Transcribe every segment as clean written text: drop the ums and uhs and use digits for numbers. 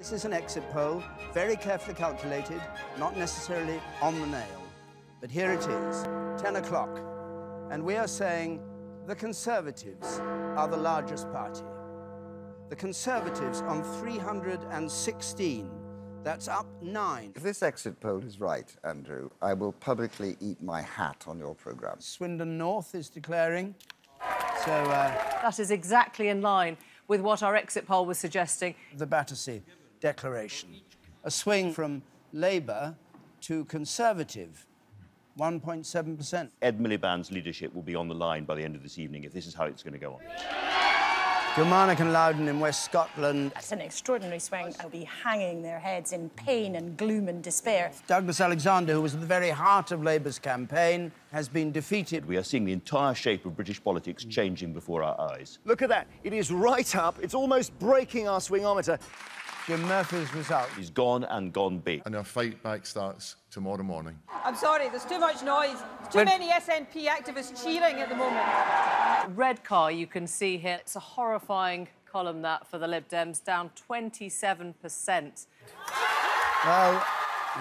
This is an exit poll, very carefully calculated, not necessarily on the nail. But here it is, 10 o'clock, and we are saying the Conservatives are the largest party. The Conservatives on 316, that's up 9. If this exit poll is right, Andrew, I will publicly eat my hat on your programme. Swindon North is declaring. So, that is exactly in line with what our exit poll was suggesting. The Battersea Declaration. A swing from Labour to Conservative, 1.7%. Ed Miliband's leadership will be on the line by the end of this evening if this is how it's going to go on. Kilmarnock and Loudon in West Scotland. That's an extraordinary swing. They'll be hanging their heads in pain and gloom and despair. Douglas Alexander, who was at the very heart of Labour's campaign, has been defeated. We are seeing the entire shape of British politics changing before our eyes. Look at that. It is right up. It's almost breaking our swingometer. Jim Murphy's result. He's gone and gone big. And our fight back starts tomorrow morning. I'm sorry, there's too much noise. Too many SNP activists cheering at the moment. Red car, you can see here. It's a horrifying column, that, for the Lib Dems, down 27%. Well,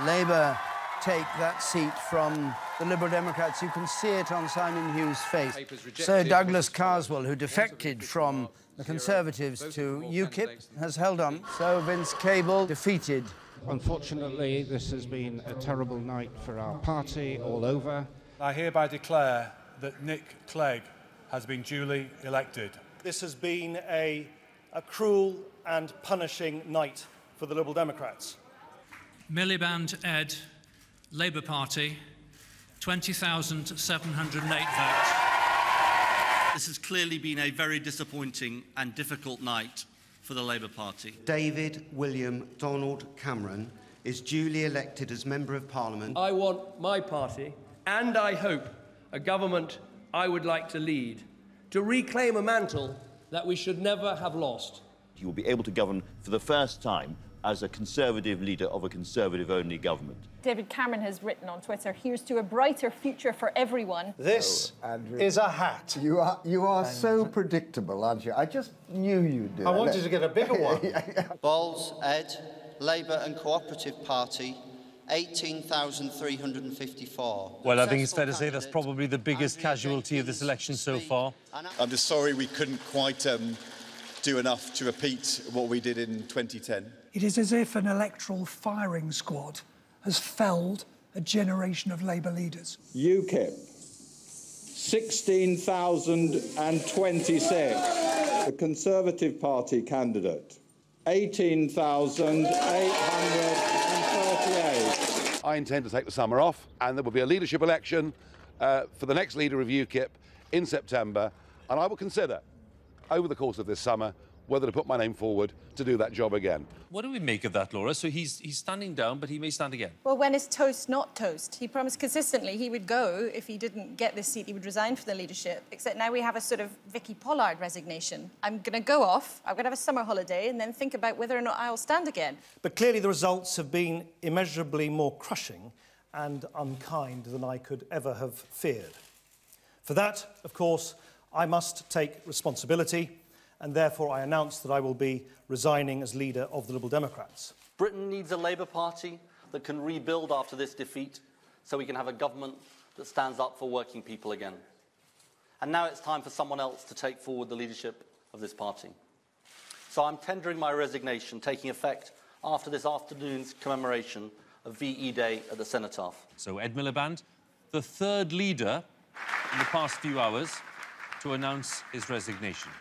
Labour take that seat from the Liberal Democrats. You can see it on Simon Hughes' face. Sir Douglas Carswell, who defected from the Conservatives to UKIP, has held on. So Vince Cable defeated. Unfortunately, this has been a terrible night for our party all over. I hereby declare that Nick Clegg has been duly elected. This has been a cruel and punishing night for the Liberal Democrats. Miliband Ed, Labour Party, 20,708 votes. This has clearly been a very disappointing and difficult night for the Labour Party. David William Donald Cameron is duly elected as Member of Parliament. I want my party, and I hope a government I would like to lead, to reclaim a mantle that we should never have lost. He will be able to govern for the first time as a Conservative leader of a Conservative-only government. David Cameron has written on Twitter, "Here's to a brighter future for everyone." This is a hat. You are so predictable, aren't you? I just knew you'd do it. I wanted to get a bigger one. Balls, Ed, Labour and Cooperative Party, 18,354. Well, I think it's fair to say that's probably the biggest casualty of this election so far. I'm just sorry we couldn't quite do enough to repeat what we did in 2010. It is as if an electoral firing squad has felled a generation of Labour leaders. UKIP, 16,026. The Conservative Party candidate, 18,838. I intend to take the summer off, and there will be a leadership election for the next leader of UKIP in September, and I will consider, over the course of this summer, whether to put my name forward to do that job again. What do we make of that, Laura? So he's standing down, but he may stand again. Well, when is toast not toast? He promised consistently he would go. If he didn't get this seat, he would resign from the leadership. Except now we have a sort of Vicky Pollard resignation. I'm going to go off, I'm going to have a summer holiday, and then think about whether or not I'll stand again. But clearly the results have been immeasurably more crushing and unkind than I could ever have feared. For that, of course, I must take responsibility, and therefore I announce that I will be resigning as leader of the Liberal Democrats. Britain needs a Labour Party that can rebuild after this defeat so we can have a government that stands up for working people again. And now it's time for someone else to take forward the leadership of this party. So I'm tendering my resignation, taking effect after this afternoon's commemoration of VE Day at the Cenotaph. So Ed Miliband, the third leader in the past few hours to announce his resignation.